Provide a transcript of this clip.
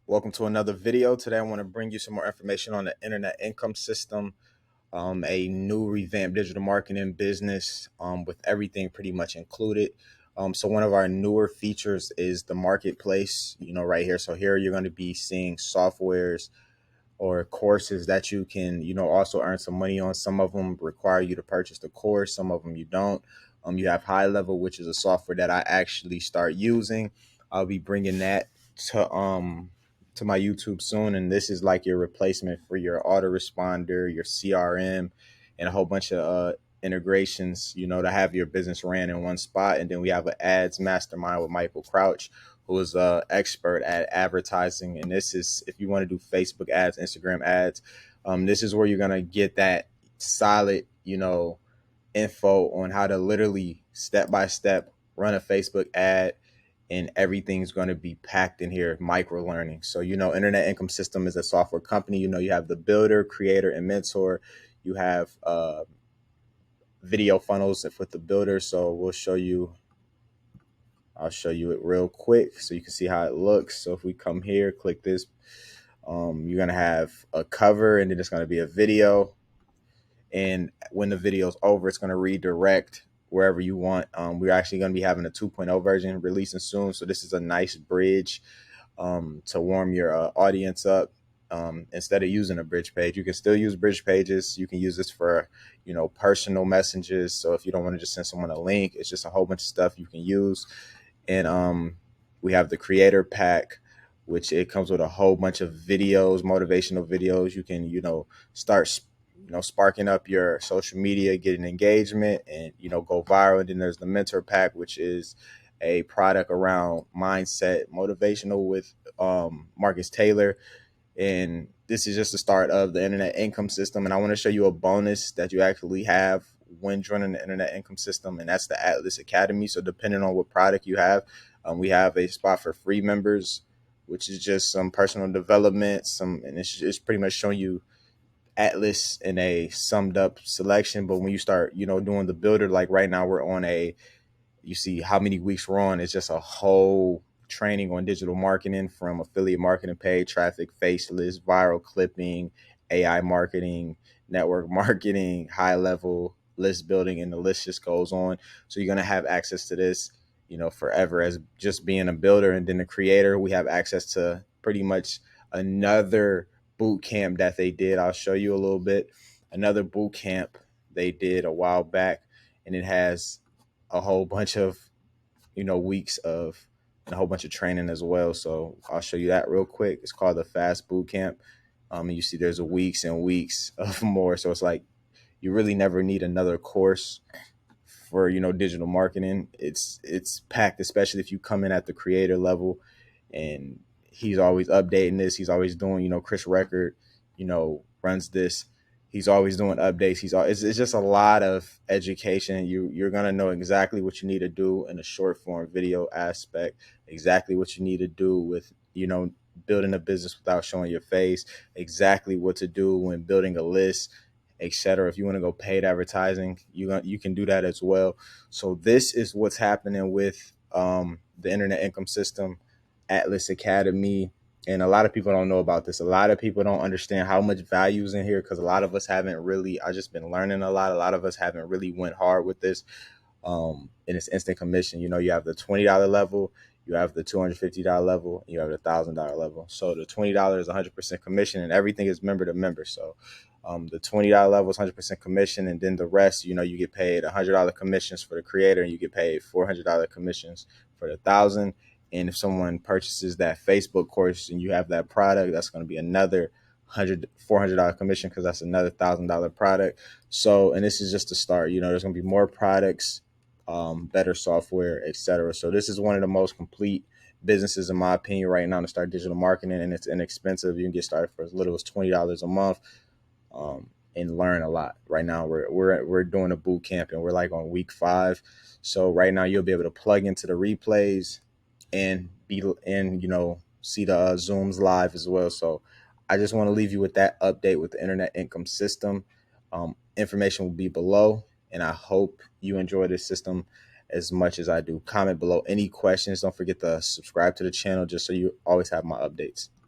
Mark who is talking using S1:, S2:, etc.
S1: Welcome to another video. Today I want to bring you some more information on the internet income system, a new revamped digital marketing business with everything pretty much included. So one of our newer features is the marketplace, right here. So here you're going to be seeing softwares or courses that you can, also earn some money on. Some of them require you to purchase the course, some of them you don't. You have High Level, which is a software that I actually start using. I'll be bringing that to my YouTube soon, and this is like your replacement for your autoresponder, your CRM, and a whole bunch of integrations, to have your business ran in one spot. And then we have an ads mastermind with Michael Crouch, who is an expert at advertising. And this is if you want to do Facebook ads, Instagram ads. This is where you're gonna get that solid, info on how to literally step by step run a Facebook ad, and everything's going to be packed in here, micro learning. So, Internet Income System is a software company. You have the builder, creator, and mentor. You have video funnels with the builder. So I'll show you it real quick so you can see how it looks. So if we come here, click this, you're going to have a cover, and then it's going to be a video. And when the video's over, it's going to redirect wherever you want. We're actually going to be having a 2.0 version releasing soon. So this is a nice bridge to warm your audience up. Instead of using a bridge page, you can still use bridge pages. You can use this for, personal messages. So if you don't want to just send someone a link, it's just a whole bunch of stuff you can use. And we have the creator pack, which it comes with a whole bunch of videos, motivational videos. You can, start sparking up your social media, getting engagement, and go viral. And then there's the mentor pack, which is a product around mindset, motivational with Marcus Taylor. And this is just the start of the internet income system. And I want to show you a bonus that you actually have when joining the internet income system, and that's the Atlas Academy. So depending on what product you have, we have a spot for free members, which is just some personal development, and it's pretty much showing you Atlas in a summed up selection. But when you start, doing the builder, like right now we're on you see how many weeks we're on. It's just a whole training on digital marketing, from affiliate marketing, paid traffic, faceless, viral clipping, AI marketing, network marketing, high level list building, and the list just goes on. So you're going to have access to this, forever as just being a builder. And then the creator, we have access to pretty much another boot camp that they did. I'll show you a little bit. Another boot camp they did a while back, and it has a whole bunch of weeks of, and a whole bunch of training as well. So I'll show you that real quick. It's called the Fast Boot Camp. And you see there's weeks and weeks of more. So it's like you really never need another course for digital marketing. It's packed, especially if you come in at the creator level. And he's always updating this. He's always doing, Chris Record, runs this. He's always doing updates. It's just a lot of education. You're gonna know exactly what you need to do in a short form video aspect, exactly what you need to do with building a business without showing your face, exactly what to do when building a list, etc. If you want to go paid advertising, you can do that as well. So this is what's happening with the internet income system, Atlas Academy. And a lot of people don't know about this. A lot of people don't understand how much value is in here, because a lot of us haven't really, I just been learning a lot. A lot of us haven't really went hard with this. And it's instant commission. You have the $20 level, you have the $250 level, you have the $1,000 level. So the $20 is 100% commission, and everything is member to member. So the $20 level is 100% commission, and then the rest, you get paid $100 commissions for the creator, and you get paid $400 commissions for the 1,000. And if someone purchases that Facebook course and you have that product, that's going to be another $400 commission, because that's another $1,000 product. So, and this is just the start. There's going to be more products, better software, etc. So this is one of the most complete businesses, in my opinion, right now to start digital marketing, and it's inexpensive. You can get started for as little as $20 a month, and learn a lot. Right now, we're doing a boot camp, and we're like on week 5. So right now, you'll be able to plug into the replays and see the Zooms live as well. So I just want to leave you with that update with the internet income system. Information will be below, and I hope you enjoy this system as much as I do. Comment below any questions. Don't forget to subscribe to the channel, just so you always have my updates.